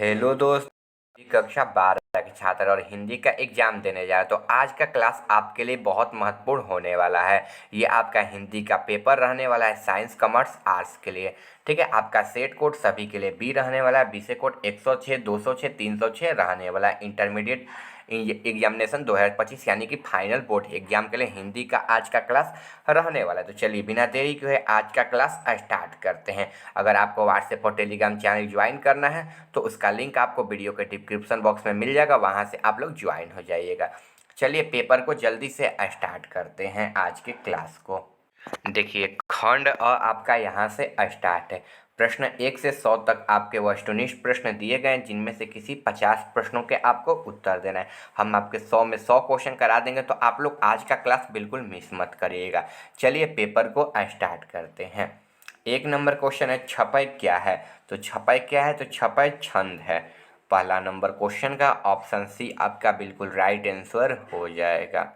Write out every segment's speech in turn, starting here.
Hello दोस्त। कक्षा 12 के छात्र और हिंदी का एग्जाम देने जा रहे हैं, तो आज का क्लास आपके लिए बहुत महत्वपूर्ण होने वाला है। ये आपका हिंदी का पेपर रहने वाला है, साइंस कॉमर्स आर्ट्स के लिए। ठीक है, आपका सेट कोड सभी के लिए बी रहने वाला है। बी से कोड 106, 206, 306 रहने वाला है। इंटरमीडिएट एग्जामिनेशन 2025 यानी कि फाइनल बोर्ड एग्जाम के लिए हिंदी का आज का क्लास रहने वाला है। तो चलिए बिना देरी के आज का क्लास स्टार्ट करते हैं। अगर आपको व्हाट्सएप और टेलीग्राम चैनल ज्वाइन करना है तो उसका लिंक आपको वीडियो के डिस्क्रिप्शन बॉक्स में मिल जाएगा, वहाँ से आप लोग ज्वाइन हो जाइएगा। चलिए पेपर को जल्दी से स्टार्ट करते हैं आज के क्लास को। देखिए खंड अ आपका यहाँ से स्टार्ट है। प्रश्न 1 से 100 तक आपके वस्तुनिष्ठ प्रश्न दिए गए हैं, जिनमें से किसी 50 प्रश्नों के आपको उत्तर देना है। हम आपके 100 में 100 क्वेश्चन करा देंगे, तो आप लोग आज का क्लास बिल्कुल मिस मत करिएगा। चलिए पेपर को स्टार्ट करते हैं। 1 नंबर क्वेश्चन है, छपै क्या है? तो छपै क्या है? तो छपै छंद है। पहला नंबर क्वेश्चन का ऑप्शन सी आपका बिल्कुल राइट आंसर हो जाएगा।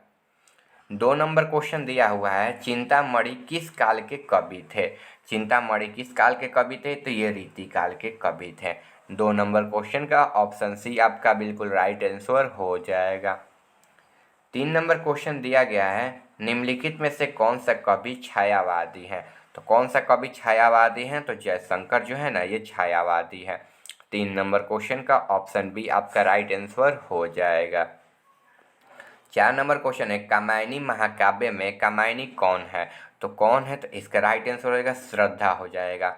2 नंबर क्वेश्चन दिया हुआ है, चिंतामणि किस काल के कवि थे? चिंतामणि किस काल के कवि थे? तो ये रीति काल के कवि थे। 2 नंबर क्वेश्चन का ऑप्शन सी आपका बिल्कुल राइट आंसर हो जाएगा। 3 नंबर क्वेश्चन दिया गया है, निम्नलिखित में से कौन सा कवि छायावादी है? तो कौन सा कवि छायावादी है? तो जयशंकर जो है ना, ये छायावादी है। 3 नंबर क्वेश्चन का ऑप्शन बी आपका राइट आंसर हो जाएगा। 4 नंबर क्वेश्चन है, कामायनी महाकाव्य में कामायनी कौन है? तो कौन है? तो इसका राइट आंसर हो जाएगा श्रद्धा हो जाएगा।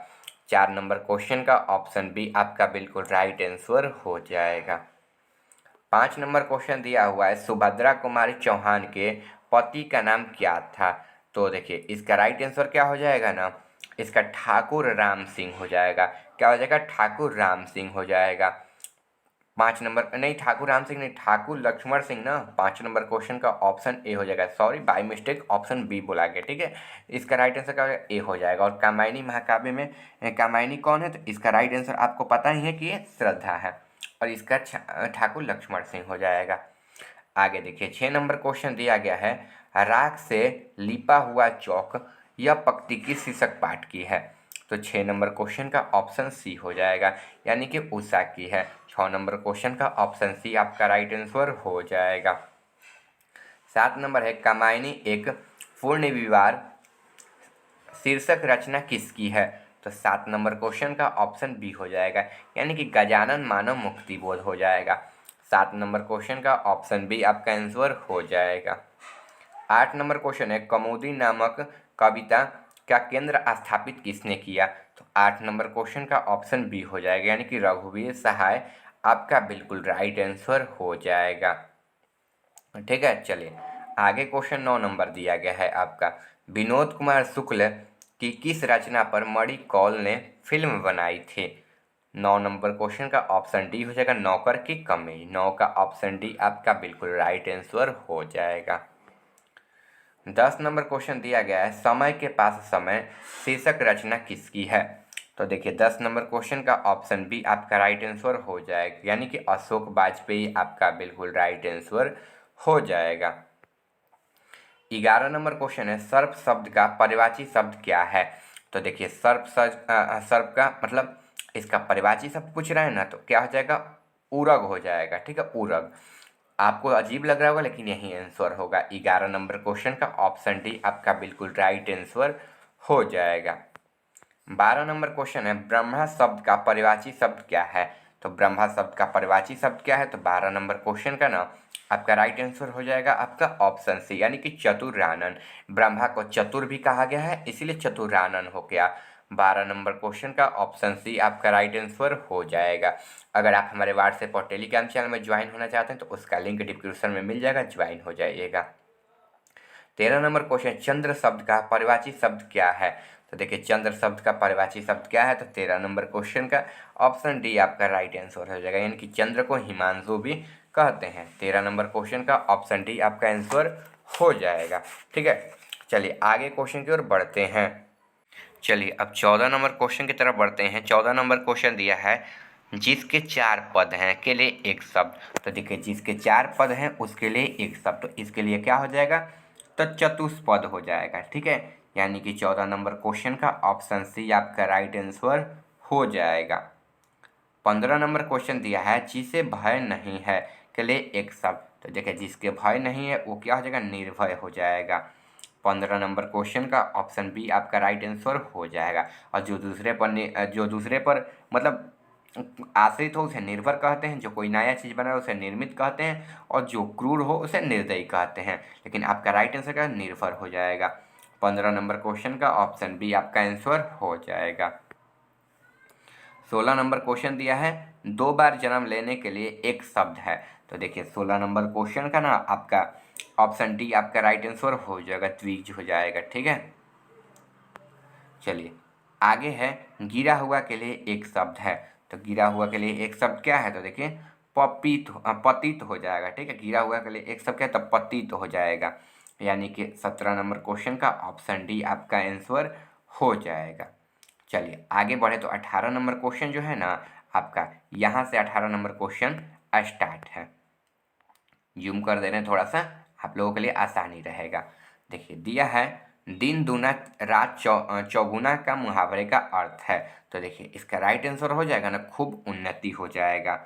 4 नंबर क्वेश्चन का ऑप्शन बी आपका बिल्कुल राइट आंसर हो जाएगा। 5 नंबर क्वेश्चन दिया हुआ है, सुभद्रा कुमारी चौहान के पति का नाम क्या था? तो देखिए इसका राइट आंसर क्या हो जाएगा ना, इसका ठाकुर राम सिंह हो जाएगा। क्या हो जाएगा? ठाकुर राम सिंह हो जाएगा। 5 नंबर नहीं, ठाकुर राम सिंह नहीं, ठाकुर लक्ष्मण सिंह ना। 5 नंबर क्वेश्चन का ऑप्शन ए हो जाएगा। Sorry by mistake option B बोला गया, ठीक है। इसका राइट आंसर क्या होगा? ए हो जाएगा। और कामायनी महाकाव्य में कामायनी कौन है? तो इसका राइट आंसर आपको पता ही है कि ये श्रद्धा है, और इसका ठाकुर लक्ष्मण सिंह हो जाएगा। आगे देखिए 6 नंबर क्वेश्चन दिया गया है, राख से लिपा हुआ चौक यह पंक्ति किस शीर्षक पाठ की है? तो 6 नंबर क्वेश्चन का ऑप्शन सी हो जाएगा, यानी कि उषा की है। 6 नंबर क्वेश्चन का ऑप्शन सी आपका राइट आंसर हो जाएगा। 7 नंबर है, कामायनी एक पूर्ण विवाह शीर्षक रचना किसकी है? तो 7 नंबर क्वेश्चन का ऑप्शन बी हो जाएगा, यानी कि गजानन मानव मुक्ति बोध हो जाएगा। 7 नंबर क्वेश्चन का ऑप्शन बी आपका आंसर हो जाएगा। 8 नंबर क्वेश्चन है, कौमुदी नामक कविता का केंद्र स्थापित किसने किया? तो 8 नंबर क्वेश्चन का ऑप्शन बी हो जाएगा, यानी कि रघुवीर सहाय आपका बिल्कुल राइट आंसर हो जाएगा। ठीक है, चलिए आगे क्वेश्चन 9 नंबर दिया गया है आपका, विनोद कुमार शुक्ल की किस रचना पर मणि कौल ने फिल्म बनाई थी? 9 नंबर क्वेश्चन का ऑप्शन डी हो जाएगा, नौकर की कमी। 9 का ऑप्शन डी आपका बिल्कुल राइट आंसर हो जाएगा। 10 नंबर क्वेश्चन दिया गया है, समय के पास समय शीर्षक रचना किसकी है? तो देखिए 10 नंबर क्वेश्चन का ऑप्शन बी आपका राइट आंसर हो जाएगा, यानी कि अशोक वाजपेयी आपका बिल्कुल राइट आंसर हो जाएगा। 11 नंबर क्वेश्चन है, सर्प शब्द का परिवाची शब्द क्या है? तो देखिए सर्प का मतलब इसका परिवाची शब्द पूछ रहे हैं ना, तो क्या हो जाएगा? उरग हो जाएगा। ठीक है, उरग। आपको अजीब लग रहा होगा, लेकिन यही आंसर होगा। 11 नंबर क्वेश्चन का ऑप्शन डी आपका बिल्कुल राइट आंसर हो जाएगा। 12 नंबर क्वेश्चन है, ब्रह्मा शब्द का परिवाची शब्द क्या है? तो ब्रह्मा शब्द का परिवाची शब्द क्या है? तो 12 नंबर क्वेश्चन का ना आपका राइट आंसर हो जाएगा आपका ऑप्शन सी, यानी कि चतुरानन। ब्रह्मा को चतुर भी कहा गया है, इसीलिए चतुरानन हो गया। 12 नंबर क्वेश्चन का ऑप्शन सी आपका राइट आंसर हो जाएगा। अगर आप हमारे व्हाट्सएप और टेलीग्राम चैनल में ज्वाइन होना चाहते हैं तो उसका लिंक डिस्क्रिप्शन में मिल जाएगा, ज्वाइन हो जाइएगा। 13 नंबर क्वेश्चन, चंद्र शब्द का परिवाची शब्द क्या है? तो देखिए चंद्र शब्द का परिवाची शब्द क्या है? तो 13 नंबर क्वेश्चन का ऑप्शन डी आपका राइट आंसर हो जाएगा, यानी कि चंद्र को हिमांशु भी कहते हैं। 13 नंबर क्वेश्चन का ऑप्शन डी आपका आंसर हो जाएगा। ठीक है, चलिए आगे क्वेश्चन की ओर बढ़ते हैं। चलिए अब 14 नंबर क्वेश्चन की तरफ बढ़ते हैं। 14 नंबर क्वेश्चन दिया है, जिसके 4 पद हैं के लिए एक शब्द। तो देखिए जिसके 4 पद हैं उसके लिए एक शब्द, तो इसके लिए क्या हो जाएगा? तो चतुष्पद हो जाएगा। ठीक है, यानी कि 14 नंबर क्वेश्चन का ऑप्शन सी आपका राइट आंसर हो जाएगा। 15 नंबर क्वेश्चन दिया है, जिसे भय नहीं है के लिए एक शब्द। तो देखिए जिसके भय नहीं है वो क्या हो जाएगा, निर्भय हो जाएगा। 15 नंबर क्वेश्चन का ऑप्शन बी आपका राइट आंसर हो जाएगा। और जो दूसरे पर मतलब आश्रित हो उसे निर्भर कहते हैं, जो कोई नया चीज़ बनाए उसे निर्मित कहते हैं, और जो क्रूर हो उसे निर्दयी कहते हैं। लेकिन आपका राइट आंसर का निर्भर हो जाएगा। 15 नंबर क्वेश्चन का ऑप्शन बी आपका आंसर हो जाएगा। 16 नंबर क्वेश्चन दिया है, 2 बार जन्म लेने के लिए एक शब्द है। तो देखिए 16 नंबर क्वेश्चन का ना आपका ऑप्शन डी आपका राइट आंसर हो जाएगा, द्विज हो जाएगा। ठीक है, चलिए आगे है, गिरा हुआ के लिए एक शब्द है। तो गिरा हुआ के लिए एक शब्द क्या है, तो देखिए पतित हो जाएगा। ठीक है, गिरा हुआ के लिए एक शब्द क्या है, तो पतित हो जाएगा। यानी कि 17 नंबर क्वेश्चन का ऑप्शन डी आपका आंसर हो जाएगा। चलिए आगे बढ़े तो 18 नंबर क्वेश्चन जो है ना आपका, यहाँ से 18 नंबर क्वेश्चन स्टार्ट है। जूम कर दे रहे हैं थोड़ा सा, आप लोगों के लिए आसानी रहेगा। देखिए दिया है, दिन दूना रात चौगुना का मुहावरे का अर्थ है। तो देखिए इसका राइट आंसर हो जाएगा ना, खूब उन्नति हो जाएगा।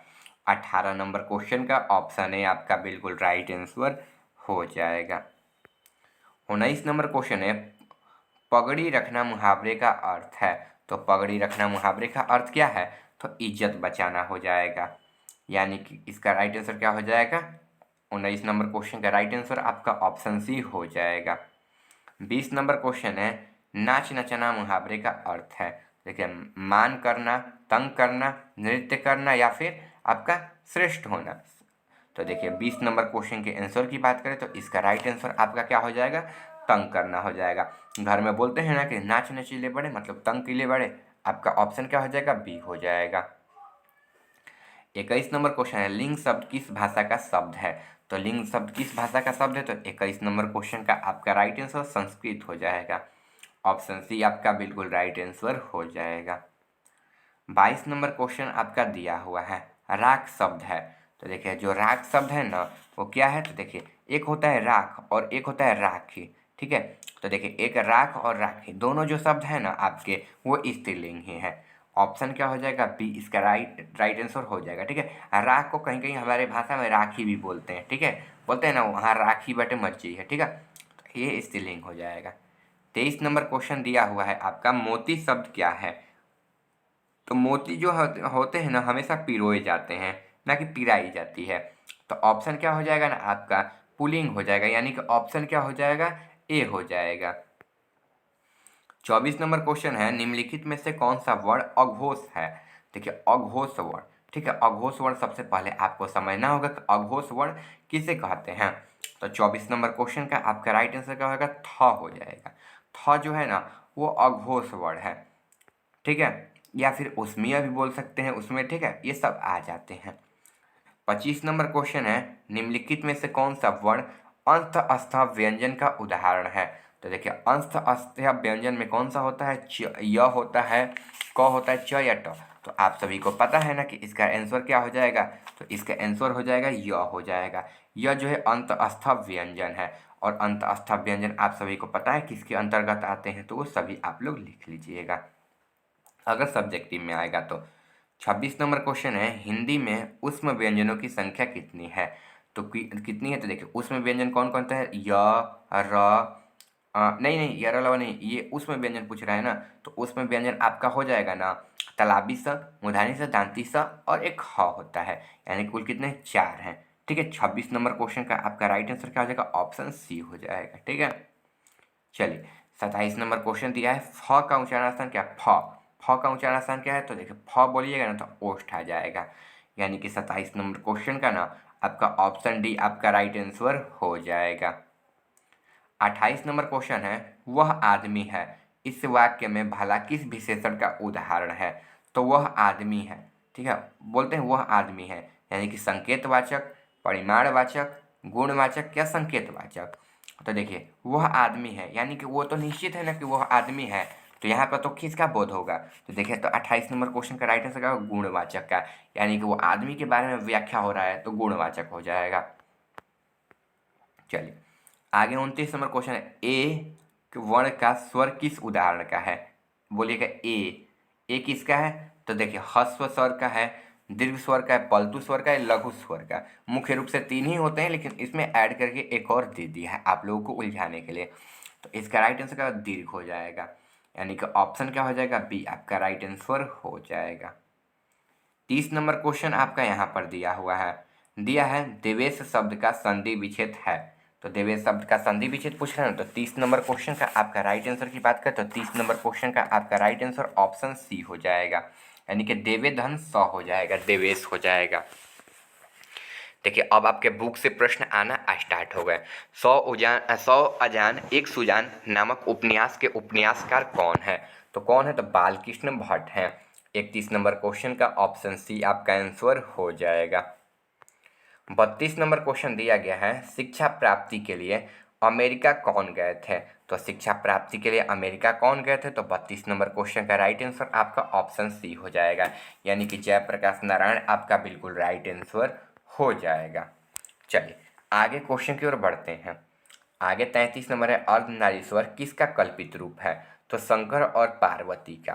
18 नंबर क्वेश्चन का ऑप्शन है आपका बिल्कुल राइट आंसर हो जाएगा। 19 नंबर क्वेश्चन है, पगड़ी रखना मुहावरे का अर्थ है। तो पगड़ी रखना मुहावरे का अर्थ क्या है, तो इज्जत बचाना हो जाएगा। यानी कि इसका राइट आंसर क्या हो जाएगा, 19 नंबर क्वेश्चन का राइट आंसर आपका ऑप्शन सी हो जाएगा। 20 नंबर क्वेश्चन है, नाच नचना मुहावरे का अर्थ है। देखिए मान करना, तंग करना, नृत्य करना, या फिर आपका श्रेष्ठ होना। तो देखिए 20 नंबर क्वेश्चन के आंसर की बात करें तो इसका राइट आंसर आपका क्या हो जाएगा, तंग करना हो जाएगा। घर में बोलते हैं ना कि नाच नचीले बड़े, मतलब तंग कीले बड़े। आपका ऑप्शन क्या हो जाएगा, बी हो जाएगा। 21 नंबर क्वेश्चन है, लिंग शब्द किस भाषा का शब्द है। तो लिंग शब्द किस भाषा का शब्द है, तो 21 नंबर क्वेश्चन का आपका राइट आंसर संस्कृत हो जाएगा। ऑप्शन सी आपका बिल्कुल राइट आंसर हो जाएगा। 22 नंबर क्वेश्चन आपका दिया हुआ है, राख शब्द है। तो देखिए जो राख शब्द है ना वो क्या है, तो देखिए एक होता है राख और एक होता है राखी। ठीक है, तो देखिए एक राख और राखी दोनों जो शब्द है ना आपके वो स्त्रीलिंग ही है। ऑप्शन क्या हो जाएगा, बी इसका राइट आंसर हो जाएगा। ठीक है, राख को कहीं कहीं हमारे भाषा में राखी भी बोलते हैं। ठीक है, बोलते हैं ना वहाँ राखी बटे मच्छी है। ठीक है, तो ये स्त्रीलिंग हो जाएगा। 23 नंबर क्वेश्चन दिया हुआ है आपका, मोती शब्द क्या है। तो मोती जो होते हैं ना हमेशा पिरोए जाते हैं, ना कि पिराई जाती है। तो ऑप्शन क्या हो जाएगा ना आपका, पुलिंग हो जाएगा। यानी कि ऑप्शन क्या हो जाएगा, ए हो जाएगा। 24 नंबर क्वेश्चन है, निम्नलिखित में से कौन सा वर्ण अघोष है। देखिए अघोष वर्ण, ठीक है, अघोष वर्ण सबसे पहले आपको समझना होगा कि अघोष वर्ण किसे कहते हैं। तो 24 नंबर क्वेश्चन का आपका राइट आंसर क्या होगा, थ हो जाएगा। थ जो है ना वो अघोष वर्ण है। ठीक है, या फिर उसमिया भी बोल सकते हैं उसमें। ठीक है, ये सब आ जाते हैं। 25 नंबर क्वेश्चन है, निम्नलिखित में से कौन सा वर्ण अंत अस्थ व्यंजन का उदाहरण है। तो देखिए अंत अस्थ व्यंजन में कौन सा होता है, य होता है, क होता है, च या ट। तो आप सभी को पता है ना कि इसका आंसर क्या हो जाएगा, तो इसका आंसर हो जाएगा य हो जाएगा। यह जो है अंत अस्थ व्यंजन है, और अंत अस्थ व्यंजन आप सभी को पता है किसके अंतर्गत आते हैं, तो वो सभी आप लोग लिख लीजिएगा अगर सब्जेक्टिव में आएगा तो। 26 नंबर क्वेश्चन है, हिंदी में ऊष्म व्यंजनों की संख्या कितनी है। तो कितनी है, तो देखिए ऊष्म व्यंजन कौन कौन सा है, य, र, नहीं नहीं य, र, ल नहीं, ये ऊष्म व्यंजन पूछ रहा है ना। तो ऊष्म व्यंजन आपका हो जाएगा ना, तालाबी स, मूर्धनी स, दांती स और एक ह होता है। यानी कुल कितने, 4 हैं। ठीक है, 26 नंबर क्वेश्चन का आपका राइट आंसर क्या हो जाएगा, ऑप्शन सी हो जाएगा। ठीक है, चलिए 27 नंबर क्वेश्चन दिया है, फ का उच्चारण क्या, फ का उच्चारण क्या है। तो देखिए फ बोलिएगा ना तो ओष्ठ आ जाएगा। यानी कि 27 नंबर क्वेश्चन का ना आपका ऑप्शन डी आपका राइट आंसर हो जाएगा। 28 नंबर क्वेश्चन है, वह आदमी है, इस वाक्य में भला किस विशेषण का उदाहरण है। तो वह आदमी है, ठीक है, बोलते हैं वह आदमी है, यानी कि संकेतवाचक, परिमाणवाचक, गुणवाचक या संकेतवाचक। तो देखिए वह आदमी है, यानी कि वो तो निश्चित है ना कि वह आदमी है। तो यहाँ पर तो किसका बोध होगा, तो देखिए तो 28 नंबर क्वेश्चन का राइट आंसर क्या होगा, गुणवाचक का। यानी कि वो आदमी के बारे में व्याख्या हो रहा है तो गुणवाचक हो जाएगा। चलिए आगे 29 नंबर क्वेश्चन है, ए वर्ण का स्वर किस उदाहरण का है। बोलिएगा ए किसका है, तो देखिए ह्रस्व स्वर का है, दीर्घ स्वर का है, पलटू स्वर का है, लघु स्वर का। मुख्य रूप से 3 ही होते हैं, लेकिन इसमें ऐड करके एक और दे दिया है आप लोगों को उलझाने के लिए। तो इसका राइट आंसर क्या दीर्घ हो जाएगा, यानी कि ऑप्शन क्या हो जाएगा बी आपका राइट आंसर हो जाएगा। 30 नंबर क्वेश्चन आपका यहाँ पर दिया है देवेश शब्द का संधि विच्छेद है। तो देवेश शब्द का संधि विच्छेद पूछ रहे हैं, तो 30 नंबर क्वेश्चन का आपका राइट आंसर की बात करें तो 30 नंबर क्वेश्चन का आपका राइट आंसर ऑप्शन सी हो जाएगा, यानी कि देवे धन स हो जाएगा, देवेश हो जाएगा। देखिए अब आपके बुक से प्रश्न आना स्टार्ट हो गए। सौ अजान एक सुजान नामक उपन्यास के उपन्यासकार कौन है? तो कौन है? तो बालकृष्ण भट्ट हैं। 31 नंबर क्वेश्चन का ऑप्शन सी आपका आंसर हो जाएगा। 32 नंबर क्वेश्चन दिया गया है शिक्षा प्राप्ति के लिए अमेरिका कौन गए थे? तो शिक्षा प्राप्ति के लिए अमेरिका कौन गए थे? तो 32 नंबर क्वेश्चन का राइट आंसर आपका ऑप्शन सी हो जाएगा, यानी कि जयप्रकाश नारायण आपका बिल्कुल राइट आंसर हो जाएगा। चलिए आगे क्वेश्चन की ओर बढ़ते हैं। आगे 33 नंबर है अर्धनारीश्वर किसका कल्पित रूप है? तो शंकर और पार्वती का।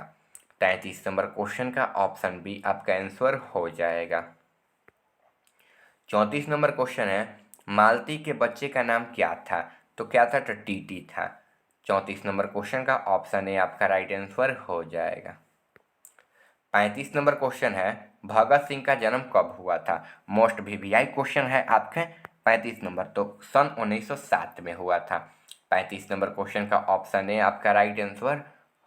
33 नंबर क्वेश्चन का ऑप्शन बी आपका आंसर हो जाएगा। 34 नंबर क्वेश्चन है मालती के बच्चे का नाम क्या था? तो क्या था? तो टीटी था। 34 नंबर क्वेश्चन का ऑप्शन ए आपका राइट आंसर हो जाएगा। 35 नंबर क्वेश्चन है भगत सिंह का जन्म कब हुआ था? मोस्ट वीवीआई क्वेश्चन है आपके। 35 नंबर तो सन 1907 में हुआ था। 35 नंबर क्वेश्चन का ऑप्शन ए आपका राइट आंसर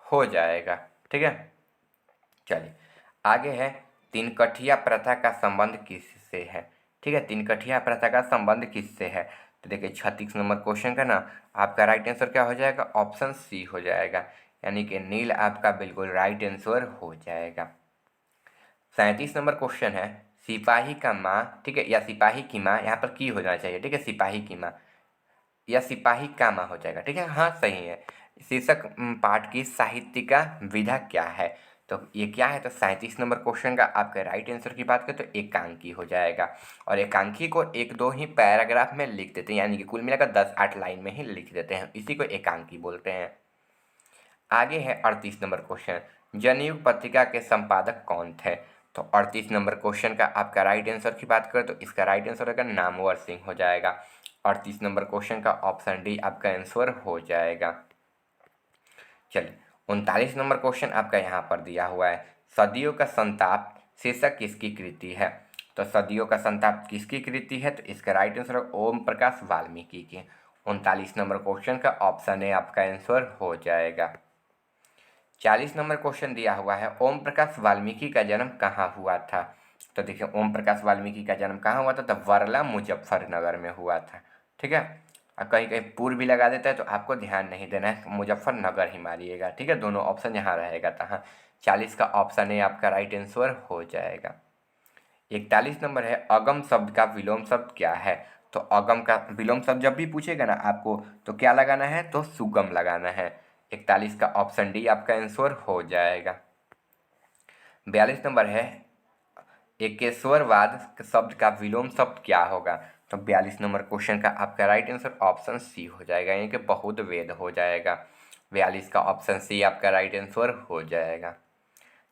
हो जाएगा। ठीक है, चलिए आगे है तीन कठिया प्रथा का संबंध किससे है? ठीक है, तीन कठिया प्रथा का संबंध किससे है? तो देखिए 36 नंबर क्वेश्चन का ना आपका राइट आंसर क्या हो जाएगा? ऑप्शन सी हो जाएगा, यानी कि नील आपका बिल्कुल राइट आंसर हो जाएगा। 37 नंबर क्वेश्चन है सिपाही का माँ, ठीक है, या सिपाही की माँ, यहाँ पर की हो जाना चाहिए, ठीक है, सिपाही की माँ या सिपाही का माँ हो जाएगा। ठीक है, हाँ सही है। शीर्षक पाठ की साहित्य का विधा क्या है? तो ये क्या है? तो 37 नंबर क्वेश्चन का आपके राइट आंसर की बात करें तो एकांकी हो जाएगा, और एकांकी को एक दो ही पैराग्राफ में लिख देते हैं, यानी कि कुल मिलाकर 10-8 लाइन में ही लिख देते हैं, इसी को एकांकी बोलते हैं। आगे है 38 नंबर क्वेश्चन जनयुग पत्रिका के संपादक कौन थे? तो 38 नंबर क्वेश्चन का आपका राइट आंसर की बात करें तो इसका राइट आंसर होगा नामवर सिंह हो जाएगा। 38 नंबर क्वेश्चन का ऑप्शन डी आपका आंसर हो जाएगा। चलिए 39 नंबर क्वेश्चन आपका यहाँ पर दिया हुआ है सदियों का संताप शीर्षक किसकी कृति है? तो सदियों का संताप किसकी कृति है? तो इसका राइट आंसर ओम प्रकाश वाल्मीकि की। 39 नंबर क्वेश्चन का ऑप्शन ए आपका आंसर हो जाएगा। 40 नंबर क्वेश्चन दिया हुआ है ओम प्रकाश वाल्मीकि का जन्म कहाँ हुआ था? तो देखिए ओम प्रकाश वाल्मीकि का जन्म कहाँ हुआ था? तो वर्ला मुजफ्फरनगर में हुआ था। ठीक है, और कहीं कहीं पूर्व भी लगा देता है तो आपको ध्यान नहीं देना है, मुजफ्फरनगर ही मारिएगा। ठीक है, दोनों ऑप्शन यहाँ रहेगा तहाँ। 40 का ऑप्शन ए आपका राइट आंसर हो जाएगा। 41 नंबर है अगम शब्द का विलोम शब्द क्या है? तो अगम का विलोम शब्द जब भी पूछेगा ना आपको तो क्या लगाना है? तो सुगम लगाना है। 41 का ऑप्शन डी आपका आंसर हो जाएगा। 42 नंबर है एकेश्वरवाद शब्द का विलोम शब्द क्या होगा? तो 42 नंबर क्वेश्चन का आपका राइट आंसर ऑप्शन सी हो जाएगा, यानी कि बहुत वेद हो जाएगा। 42 का ऑप्शन सी आपका राइट आंसर हो जाएगा।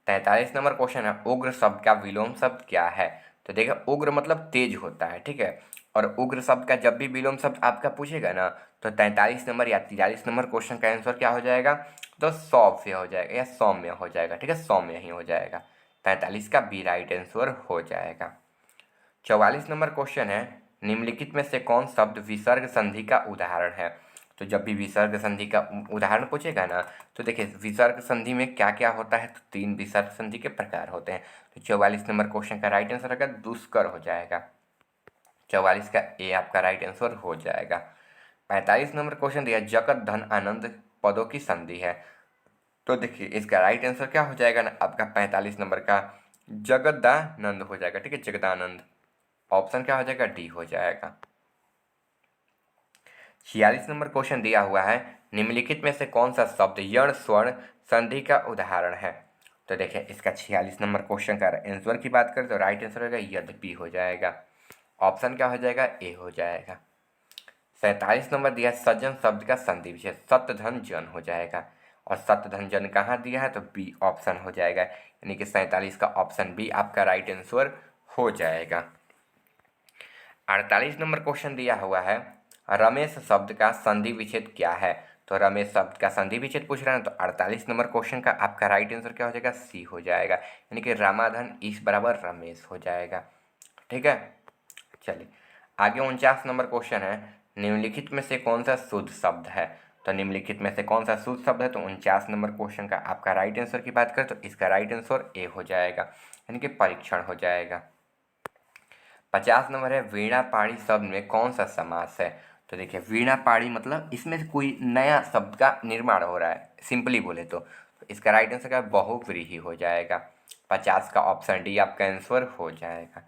43 नंबर क्वेश्चन है उग्र शब्द का विलोम शब्द क्या है? तो देखिए उग्र मतलब तेज होता है, ठीक है, और उग्र शब्द का जब भी विलोम शब्द आपका पूछेगा ना तो 43 नंबर या 43 नंबर क्वेश्चन का आंसर क्या हो जाएगा? तो सौम्य हो जाएगा या सौम्य हो जाएगा। ठीक है, सौम्य ही हो जाएगा। 43 का बी राइट आंसर हो जाएगा। 44 नंबर क्वेश्चन है निम्नलिखित में से कौन शब्द विसर्ग संधि का उदाहरण है? तो जब भी विसर्ग संधि का उदाहरण पूछेगा ना तो देखिए विसर्ग संधि में क्या क्या होता है? तो 3 विसर्ग संधि के प्रकार होते हैं। तो 44 नंबर क्वेश्चन का राइट आंसर होगा दुष्कर हो जाएगा। 44 का ए आपका राइट आंसर हो जाएगा। 45 नंबर क्वेश्चन दिया जगत धन आनंद पदों की संधि है। तो देखिए इसका राइट आंसर क्या हो जाएगा ना आपका 45 नंबर का जगदानंद हो जाएगा। ठीक है, जगदानंद ऑप्शन क्या हो जाएगा? डी हो जाएगा। 46 नंबर क्वेश्चन दिया हुआ है निम्नलिखित में से कौन सा शब्द यण स्वर्ण संधि का उदाहरण है? तो देखिए इसका 46 नंबर क्वेश्चन का आंसर की बात करें तो राइट आंसर होगा यद्यपि हो जाएगा। ऑप्शन क्या हो जाएगा? ए हो जाएगा। 47 नंबर दिया सज्जन शब्द का संधि विच्छेद सत्य धन जन हो जाएगा। और शतधन्जन कहाँ दिया है, तो बी ऑप्शन हो जाएगा, यानी कि 47 का ऑप्शन बी आपका राइट आंसर हो जाएगा। 48 नंबर क्वेश्चन दिया हुआ है, रमेश शब्द का संधि विच्छेद क्या है। तो रमेश शब्द का संधि विच्छेद पूछ रहे हैं, तो 48 नंबर क्वेश्चन का आपका राइट आंसर क्या हो जाएगा, सी हो जाएगा, यानी कि रामाधन इस बराबर रमेश हो जाएगा। ठीक है, चलिए आगे 49 नंबर क्वेश्चन है, निम्नलिखित में से कौन सा शुद्ध शब्द है। तो निम्नलिखित में से कौन सा शुद्ध शब्द है, तो 49 नंबर क्वेश्चन का आपका राइट आंसर की बात करें तो इसका राइट आंसर ए हो जाएगा, यानी कि परीक्षण हो जाएगा। 50 नंबर है, वीणा पाणी शब्द में कौन सा समास है। तो देखिए वीणा पाणी मतलब इसमें से कोई नया शब्द का निर्माण हो रहा है, सिंपली बोले तो इसका राइट आंसर क्या बहुव्रीहि हो जाएगा। 50 का ऑप्शन डी आपका आंसर हो जाएगा।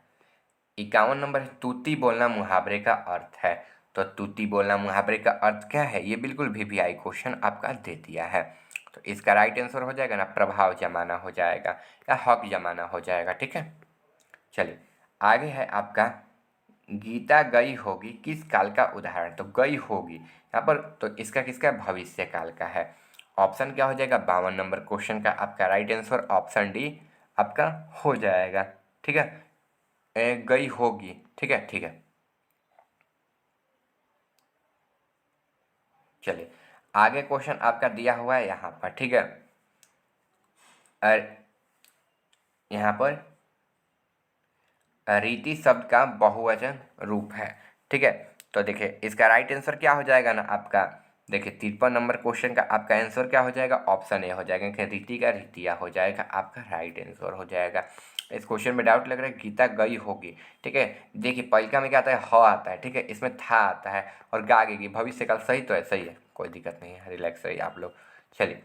51 नंबर है, तूती बोलना मुहावरे का अर्थ है। तो तूती बोलना मुहावरे का अर्थ क्या है, ये बिल्कुल वीवीआई क्वेश्चन आपका दे दिया है। तो इसका राइट आंसर हो जाएगा ना प्रभाव जमाना हो जाएगा या हक जमाना हो जाएगा। ठीक है, चलिए आगे है आपका गीता गई होगी किस काल का उदाहरण। तो गई होगी यहाँ पर तो इसका किसका भविष्य काल का है। ऑप्शन क्या हो जाएगा, 52 नंबर क्वेश्चन का आपका राइट आंसर ऑप्शन डी आपका हो जाएगा। ठीक है, गई होगी। ठीक है, ठीक है, चलिए आगे क्वेश्चन आपका दिया हुआ है यहाँ पर। ठीक है, और यहाँ पर रीति शब्द का बहुवचन रूप है। ठीक है, तो देखिए इसका राइट आंसर क्या हो जाएगा ना आपका, देखिए 53 नंबर क्वेश्चन का आपका आंसर क्या हो जाएगा, ऑप्शन ए हो जाएगा कि रीति का रीतिया हो जाएगा, आपका राइट आंसर हो जाएगा। इस क्वेश्चन में डाउट लग रहा है गीता गई होगी। ठीक है, देखिए पहिलका में क्या आता है, ह आता है। ठीक है, इसमें था आता है और गा गेगी, भविष्य काल सही तो है, सही है, कोई दिक्कत नहीं है, रिलैक्स रहिए आप लोग। चलिए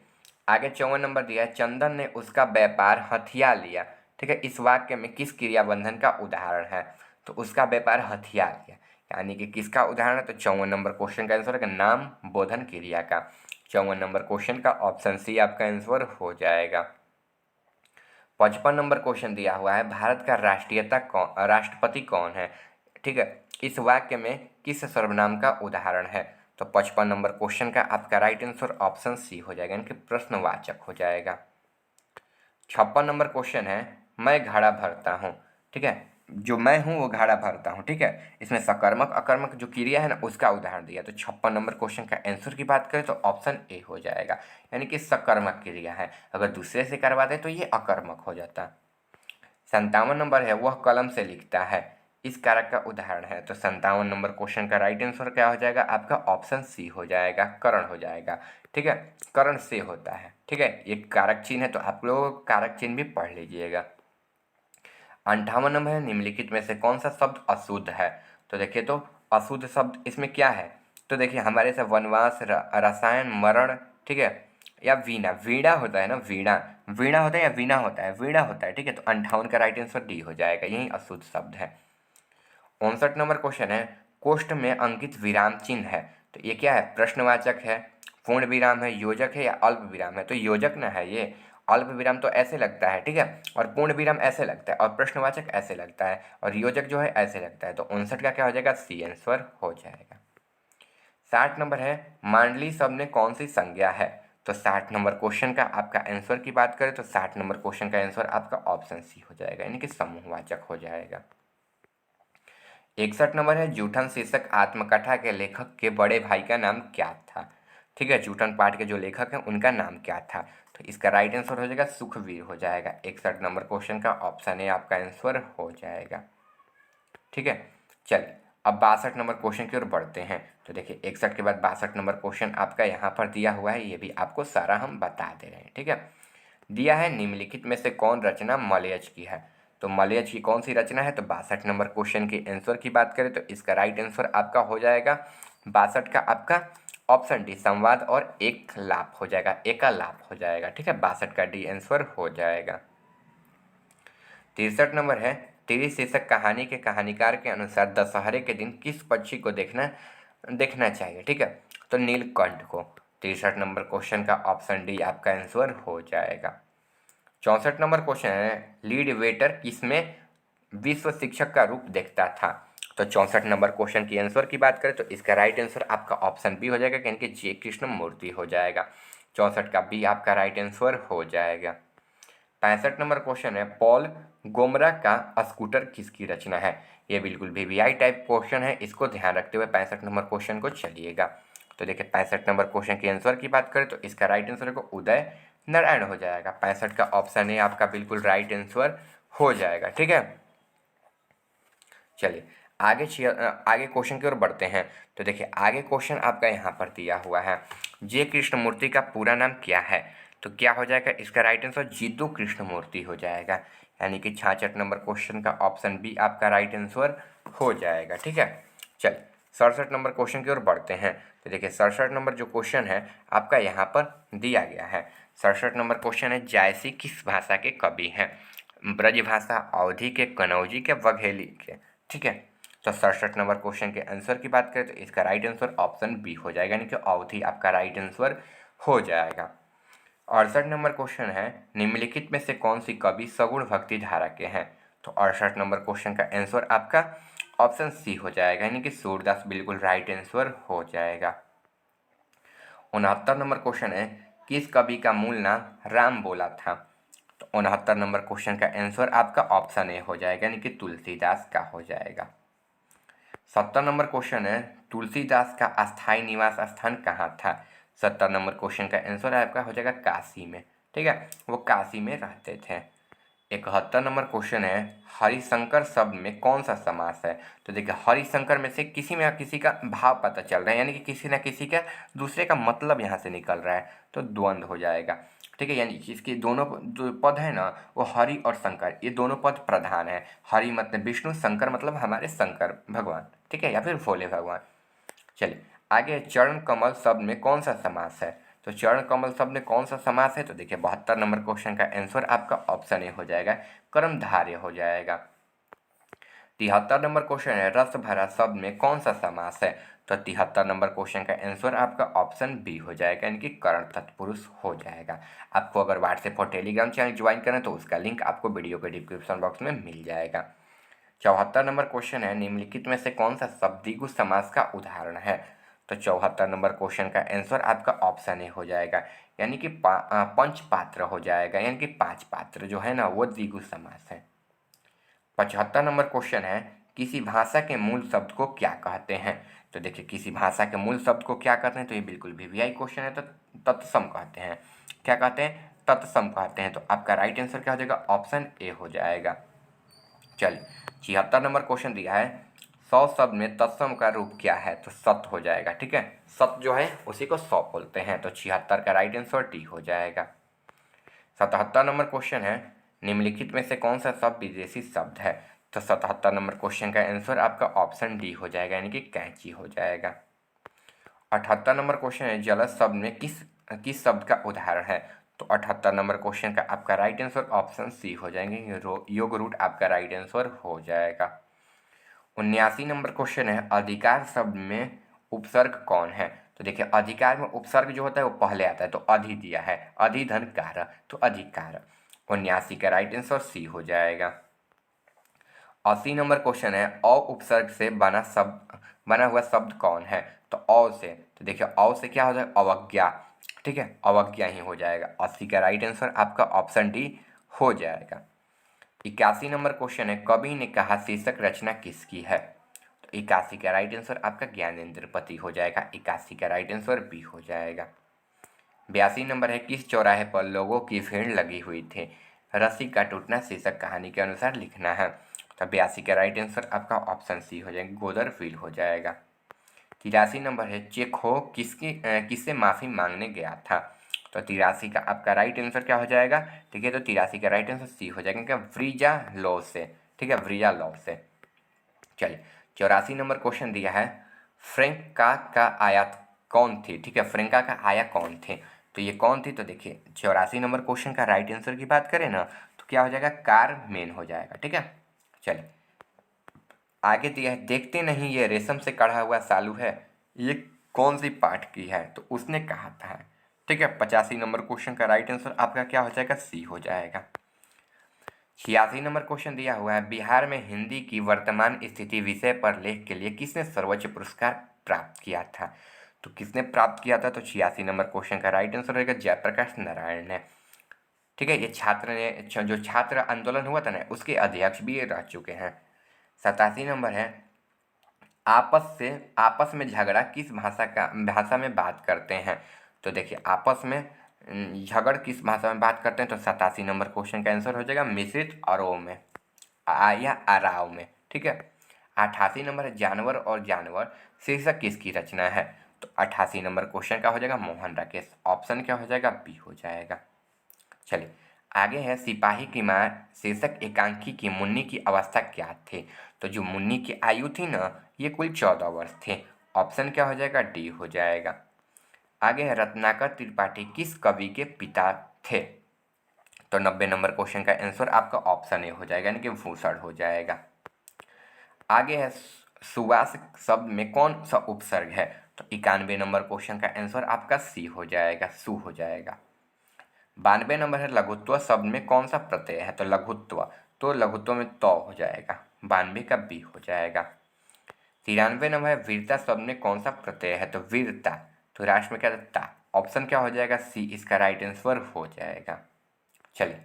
आगे 54 नंबर दिया है, चंदन ने उसका व्यापार हथिया लिया। ठीक है, इस वाक्य में किस क्रियाबंधन का उदाहरण है। तो उसका व्यापार हथिया लिया यानी कि किसका उदाहरण है, तो 54 नंबर क्वेश्चन का आंसर है नाम बोधन क्रिया का। 54 नंबर क्वेश्चन का ऑप्शन सी आपका आंसर हो जाएगा। 55 नंबर क्वेश्चन दिया हुआ है, भारत का राष्ट्रपति कौन है। ठीक है, इस वाक्य में किस सर्वनाम का उदाहरण है। तो 55 नंबर क्वेश्चन का आपका राइट आंसर ऑप्शन सी हो जाएगा, यानी कि प्रश्नवाचक हो जाएगा। 56 नंबर क्वेश्चन है, मैं घड़ा भरता हूँ। ठीक है, जो मैं हूँ वो घड़ा भरता हूँ। ठीक है, इसमें सकर्मक अकर्मक जो क्रिया है ना उसका उदाहरण दिया। तो 56 नंबर क्वेश्चन का आंसर की बात करें तो ऑप्शन ए हो जाएगा, यानी कि सकर्मक क्रिया है, अगर दूसरे से करवाते तो ये अकर्मक हो जाता। 57 नंबर है, वह कलम से लिखता है, इस कारक का उदाहरण है। तो 57 नंबर क्वेश्चन का राइट आंसर क्या हो जाएगा, आपका ऑप्शन सी हो जाएगा, करण हो जाएगा। ठीक है, करण से होता है। ठीक है, ये कारक चिन्ह है तो आप लोग कारक चिन्ह भी पढ़ लीजिएगा। 58 नंबर है, निम्नलिखित में से कौन सा शब्द अशुद्ध है। तो देखिए तो अशुद्ध शब्द इसमें क्या है, तो देखिए हमारे से वनवास, रसायन, मरण, ठीक है, या वीणा। वीणा होता है ना, वीणा, वीणा होता है या वीणा होता है, वीणा होता है। ठीक है, तो 58 का राइट आंसर डी हो जाएगा, यही अशुद्ध शब्द है। 59 नंबर क्वेश्चन है, कोष्ठ में अंकित विराम चिन्ह है, तो ये क्या है, प्रश्नवाचक है, पूर्ण विराम है, योजक है या अल्प विराम है। तो योजक ना है ये, अल्प विराम तो ऐसे लगता है। ठीक है, और पूर्ण विराम ऐसे लगता है और प्रश्नवाचक ऐसे लगता है और योजक जो है ऐसे लगता है। तो 59 का क्या हो जाएगा, सी आंसर हो जाएगा। 60 नंबर है, मांडली शब्द में कौन सी संज्ञा है। तो 60 नंबर क्वेश्चन का आपका आंसर की बात करें तो 60 नंबर क्वेश्चन का आंसर आपका ऑप्शन सी हो जाएगा, यानी कि समूहवाचक हो जाएगा। 61 नंबर है, जूठन शीर्षक आत्मकथा के लेखक के बड़े भाई का नाम क्या था। ठीक है, जूठन पाठ के जो लेखक हैं उनका नाम क्या था। तो इसका राइट आंसर हो जाएगा सुखवीर हो जाएगा। 61 नंबर क्वेश्चन का ऑप्शन ए आपका आंसर हो जाएगा। ठीक है, चलिए अब 62 नंबर क्वेश्चन की ओर बढ़ते हैं। तो देखिए 61 के बाद 62 नंबर क्वेश्चन आपका यहाँ पर दिया हुआ है, ये भी आपको सारा हम बता दे रहे हैं। ठीक है, दिया है, निम्नलिखित में से कौन रचना मलयज की है। तो मलयज की कौन सी रचना है, तो 62 नंबर क्वेश्चन के आंसर की बात करें तो इसका राइट आंसर आपका हो जाएगा 62 का आपका ऑप्शन डी संवाद और एक लाप हो जाएगा, एकालाप हो जाएगा। ठीक है, 62 का डी आंसर हो जाएगा। 63 नंबर है, तेरी शीर्षक कहानी के कहानीकार के अनुसार दशहरे के दिन किस पक्षी को देखना चाहिए। ठीक है, तो नीलकंठ को। 63 नंबर क्वेश्चन का ऑप्शन डी आपका आंसर हो जाएगा। 64 नंबर क्वेश्चन है, लीड वेटर किसमें विश्व शिक्षक का रूप देखता था। तो 64 नंबर क्वेश्चन की आंसर की बात करें तो इसका राइट आंसर आपका ऑप्शन बी हो जाएगा, यानी कि जे कृष्ण मूर्ति हो जाएगा। 64 का बी आपका राइट आंसर हो जाएगा। 65 नंबर क्वेश्चन है, पॉल गोमरा का स्कूटर किसकी रचना है। ये बिल्कुल वीवीआई टाइप क्वेश्चन है, इसको ध्यान रखते हुए 65 नंबर क्वेश्चन को चलिएगा। तो देखिए 65 नंबर क्वेश्चन के आंसर की बात करें तो इसका राइट आंसर को उदय नारायण हो जाएगा। 65 का ऑप्शन ए आपका बिल्कुल राइट आंसर हो जाएगा। ठीक है, चलिए आगे क्वेश्चन की ओर बढ़ते हैं। तो देखिए आगे क्वेश्चन आपका यहाँ पर दिया हुआ है, जे कृष्णमूर्ति का पूरा नाम क्या है। तो क्या हो जाएगा इसका राइट आंसर, जीतू कृष्णमूर्ति हो जाएगा। यानी कि 66 नंबर क्वेश्चन का ऑप्शन बी आपका राइट आंसर हो जाएगा। ठीक है, चलिए 67 नंबर क्वेश्चन की ओर बढ़ते हैं। तो देखिए 67 नंबर जो क्वेश्चन है आपका यहाँ पर दिया गया है। 67 नंबर क्वेश्चन है, जायसी किस भाषा के कवि हैं। ब्रजभाषा, अवधी के, कनौजी के, वघेली के। ठीक है, तो 67 नंबर क्वेश्चन के आंसर की बात करें तो इसका राइट आंसर ऑप्शन बी हो जाएगा, यानी कि अवधी आपका राइट आंसर हो जाएगा। 68 नंबर क्वेश्चन है, निम्नलिखित में से कौन सी कवि सगुण भक्ति धारा के हैं। तो 68 नंबर क्वेश्चन का आंसर आपका ऑप्शन सी हो जाएगा, यानी कि सूरदास बिल्कुल राइट आंसर हो जाएगा। 69 नंबर क्वेश्चन है, किस कवि का मूल नाम राम बोला था। तो 69 नंबर क्वेश्चन का आंसर आपका ऑप्शन ए हो जाएगा, यानी कि तुलसीदास का हो जाएगा। 70 नंबर क्वेश्चन है, तुलसीदास का अस्थायी निवास स्थान कहाँ था। 70 नंबर क्वेश्चन का आंसर आपका हो जाएगा काशी में। ठीक है, वो काशी में रहते थे। 71 नंबर क्वेश्चन है, हरिशंकर शब्द में कौन सा समास है। तो देखिए हरिशंकर में से किसी में किसी का भाव पता चल रहा है, यानी कि किसी न किसी का दूसरे का मतलब यहाँ से निकल रहा है, तो द्वंद्व हो जाएगा। ठीक है, यानी कि इसके दोनों जो पद है ना वो हरि और शंकर, ये दोनों पद प्रधान है। हरि मतलब विष्णु, शंकर मतलब हमारे शंकर भगवान। ठीक है, या फिर भोले भगवान। चलिए आगे, चरण कमल शब्द में कौन सा समास है। तो चरण कमल शब्द में कौन सा समास है। तो देखिए 72 नंबर क्वेश्चन का आंसर आपका ऑप्शन ए हो जाएगा, कर्मधारय हो जाएगा। 73 नंबर क्वेश्चन है, रस भरा शब्द में कौन सा समास है। तो 73 नंबर क्वेश्चन का आंसर आपका ऑप्शन बी हो जाएगा, यानी कि कर्ण तत्पुरुष हो जाएगा। आपको अगर व्हाट्सएप और टेलीग्राम चैनल ज्वाइन करें तो उसका लिंक आपको वीडियो के डिस्क्रिप्शन बॉक्स में मिल जाएगा। 74 नंबर क्वेश्चन है, निम्नलिखित में से कौन सा शब्द द्विगु समास का उदाहरण है। तो 74 नंबर क्वेश्चन का आंसर आपका ऑप्शन ए हो जाएगा, यानी कि पंच पात्र हो जाएगा, यानी कि 5 पात्र जो है ना वो द्विगु समास है। 75 नंबर क्वेश्चन है, किसी भाषा के मूल शब्द को क्या कहते हैं। तो देखिए किसी भाषा के मूल शब्द को क्या कहते हैं, तो ये बिल्कुल वीवीआई क्वेश्चन है। तो तत्सम कहते हैं। क्या कहते हैं, तत्सम कहते हैं। तो आपका राइट आंसर क्या हो जाएगा, ऑप्शन ए हो जाएगा। चलिए 76 नंबर क्वेश्चन दिया है, 100 शब्द में तत्सम का रूप क्या है। तो सत हो जाएगा। ठीक है, सत जो है उसी को 100 बोलते हैं। तो 76 का राइट आंसर डी हो जाएगा। 77 नंबर क्वेश्चन है, निम्नलिखित में से कौन सा शब्द विदेशी शब्द है। तो 77 नंबर क्वेश्चन का आंसर आपका ऑप्शन डी हो जाएगा, यानी कि कैंची हो जाएगा। 78 नंबर क्वेश्चन है, जलज शब्द में किस किस शब्द का उदाहरण है। तो 78 नंबर क्वेश्चन का आपका राइट आंसर ऑप्शन सी हो जाएंगे, योग रूट आपका राइट आंसर हो जाएगा। 79 नंबर क्वेश्चन है, अधिकार शब्द में उपसर्ग कौन है। तो देखिए अधिकार में उपसर्ग जो होता है वो पहले आता है, तो अधि दिया है, अधि धन कार, तो अधिकार। 79 का राइट आंसर सी हो जाएगा। 80 नंबर क्वेश्चन है, अ उपसर्ग से बना हुआ शब्द कौन है। तो अ से, तो देखिए अ से क्या हो जाएगा, अवज्ञा। ठीक है, अवज्ञा ही हो जाएगा। 80 का राइट आंसर आपका ऑप्शन डी हो जाएगा। 81 नंबर क्वेश्चन है, कवि ने कहा शीर्षक रचना किसकी है। तो 81 का राइट आंसर आपका ज्ञानेंद्र पति हो जाएगा। 81 का राइट आंसर बी हो जाएगा। 82 नंबर है, किस चौराहे पर लोगों की भीड़ लगी हुई थी। रस्सी का टूटना शीर्षक कहानी के अनुसार लिखना है। तो 82 का राइट आंसर आपका ऑप्शन सी हो जाएगा, गोदर फील हो जाएगा। 83 नंबर है, चेखो किससे माफ़ी मांगने गया था। तो 83 का आपका राइट आंसर क्या हो जाएगा। ठीक है, तो 83 का राइट आंसर सी हो जाएगा, क्या व्रीजा लॉ से। ठीक है, व्रीजा लॉ से। चलिए 84 नंबर क्वेश्चन दिया है, फ्रेंका का आया कौन थी। ठीक है, फ्रेंका का आया कौन थे। तो ये कौन थी। तो देखिए 84 नंबर क्वेश्चन का राइट आंसर की बात करें ना तो क्या हो जाएगा, कारमेन हो जाएगा। ठीक है, चलिए आगे दिया है, देखते नहीं ये रेशम से कढ़ा हुआ सालू है, ये कौन सी पाठ की है। तो उसने कहा था। ठीक है, 85 नंबर क्वेश्चन का राइट आंसर आपका क्या हो जाएगा, सी हो जाएगा। 86 नंबर क्वेश्चन दिया हुआ है, बिहार में हिंदी की वर्तमान स्थिति विषय पर लेख के लिए किसने सर्वोच्च पुरस्कार प्राप्त किया था। तो किसने प्राप्त किया था? तो 86 नंबर क्वेश्चन का राइट आंसर रहेगा जयप्रकाश नारायण ने। ठीक है, ये छात्र ने जो छात्र आंदोलन हुआ था ना, उसके अध्यक्ष भी ये रह चुके हैं। 87 नंबर है, आपस में झगड़ा किस भाषा में बात करते हैं? तो देखिए, आपस में झगड़ किस भाषा में बात करते हैं? तो 87 नंबर क्वेश्चन का आंसर हो जाएगा मिश्रित अरव में, या अराव में। ठीक है। 88 नंबर है, जानवर और जानवर शीर्षक किसकी रचना है? तो 88 नंबर क्वेश्चन का हो जाएगा मोहन राकेश। ऑप्शन क्या हो जाएगा? बी हो जाएगा। चलिए आगे है, सिपाही की मां शीर्षक एकांकी की मुन्नी की अवस्था क्या थी? तो जो मुन्नी की आयु थी ना, ये कुल 14 वर्ष थी। ऑप्शन क्या हो जाएगा? डी हो जाएगा। आगे है, रत्नाकर त्रिपाठी किस कवि के पिता थे? तो 90 नंबर क्वेश्चन का आंसर आपका ऑप्शन ए हो जाएगा, यानी कि भूषण हो जाएगा। आगे है, सुवास शब्द में कौन सा उपसर्ग है? तो 91 नंबर क्वेश्चन का आंसर आपका सी हो जाएगा, सु हो जाएगा। 92 नंबर है, लघुत्व शब्द में कौन सा प्रत्यय है? तो लघुत्व में तो हो जाएगा, 92 का बी हो जाएगा। 93 नंबर है, वीरता शब्द में कौन सा प्रत्यय है? तो वीरता, तो राष्ट्र में क्या था? ऑप्शन क्या हो जाएगा? सी इसका राइट आंसर हो जाएगा। चलिए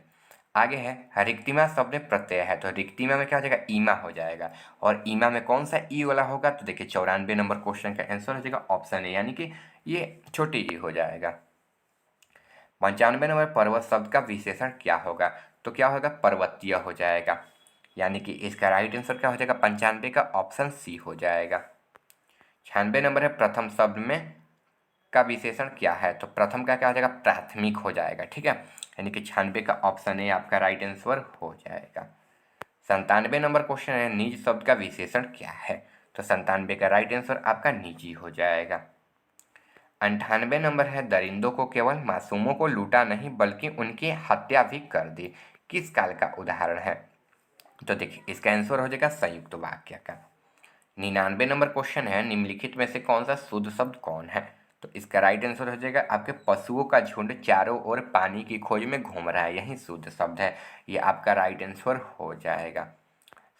आगे है, रिक्तिमा शब्द में प्रत्यय है, तो रिक्तिमा में क्या हो जाएगा? ईमा हो जाएगा। और ईमा में कौन सा ई वाला होगा? तो देखिए 94 नंबर क्वेश्चन का आंसर हो जाएगा ऑप्शन ए, यानी कि ये छोटी ई हो जाएगा। 95 नंबर, पर्वत शब्द का विशेषण क्या होगा? तो क्या होगा? पर्वतीय हो जाएगा, यानी कि इसका राइट आंसर क्या हो जाएगा? 95 का ऑप्शन सी हो जाएगा। 96 नंबर है, प्रथम शब्द में का विशेषण क्या है? तो प्रथम का क्या हो जाएगा? प्राथमिक हो जाएगा। ठीक है, यानी कि 96 का ऑप्शन ए आपका राइट आंसर हो जाएगा। 97 नंबर क्वेश्चन है, निज शब्द का विशेषण क्या है? तो 97 का राइट आंसर आपका निजी हो जाएगा। 98 नंबर है, दरिंदों को केवल मासूमों को लूटा नहीं बल्कि उनकी हत्या भी कर दी, किस काल का उदाहरण है? तो देखिए इसका आंसर हो जाएगा संयुक्त वाक्य का। 99 नंबर क्वेश्चन है, निम्नलिखित में से कौन सा शुद्ध शब्द कौन है? तो इसका राइट आंसर हो जाएगा आपके पशुओं का झुंड चारों ओर पानी की खोज में घूम रहा है, यही शुद्ध शब्द है, ये आपका राइट आंसर हो जाएगा।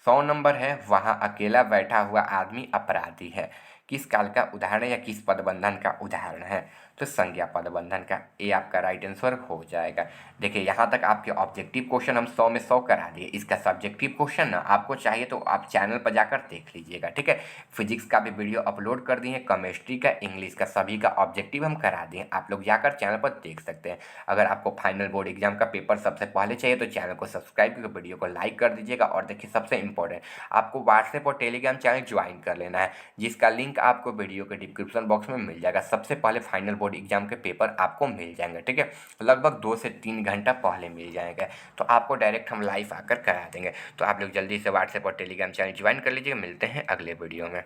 100 नंबर है, वहाँ अकेला बैठा हुआ आदमी अपराधी है, किस काल का उदाहरण है या किस पदबंधन का उदाहरण है? तो संज्ञा पदबंधन का, ये आपका राइट आंसर हो जाएगा। देखिए यहाँ तक आपके ऑब्जेक्टिव क्वेश्चन हम 100 में 100 करा दिए। इसका सब्जेक्टिव क्वेश्चन ना आपको चाहिए तो आप चैनल पर जाकर देख लीजिएगा। ठीक है, फिजिक्स का भी वीडियो अपलोड कर दिए, केमिस्ट्री का, इंग्लिश का, सभी का ऑब्जेक्टिव हम करा दिए, आप लोग जाकर चैनल पर देख सकते हैं। अगर आपको फाइनल बोर्ड एग्जाम का पेपर सबसे पहले चाहिए तो चैनल को सब्सक्राइब करके वीडियो को लाइक कर दीजिएगा। और देखिए सबसे इंपॉर्टेंट, आपको व्हाट्सएप और टेलीग्राम चैनल ज्वाइन कर लेना है, जिसका लिंक आपको वीडियो के डिस्क्रिप्शन बॉक्स में मिल जाएगा। सबसे पहले फाइनल बोर्ड एग्जाम के पेपर आपको मिल जाएंगे। ठीक है, लगभग 2 से 3 घंटा पहले मिल जाएंगे, तो आपको डायरेक्ट हम लाइव आकर करा देंगे। तो आप लोग जल्दी से व्हाट्सएप और टेलीग्राम चैनल ज्वाइन कर लीजिएगा। मिलते हैं अगले वीडियो में।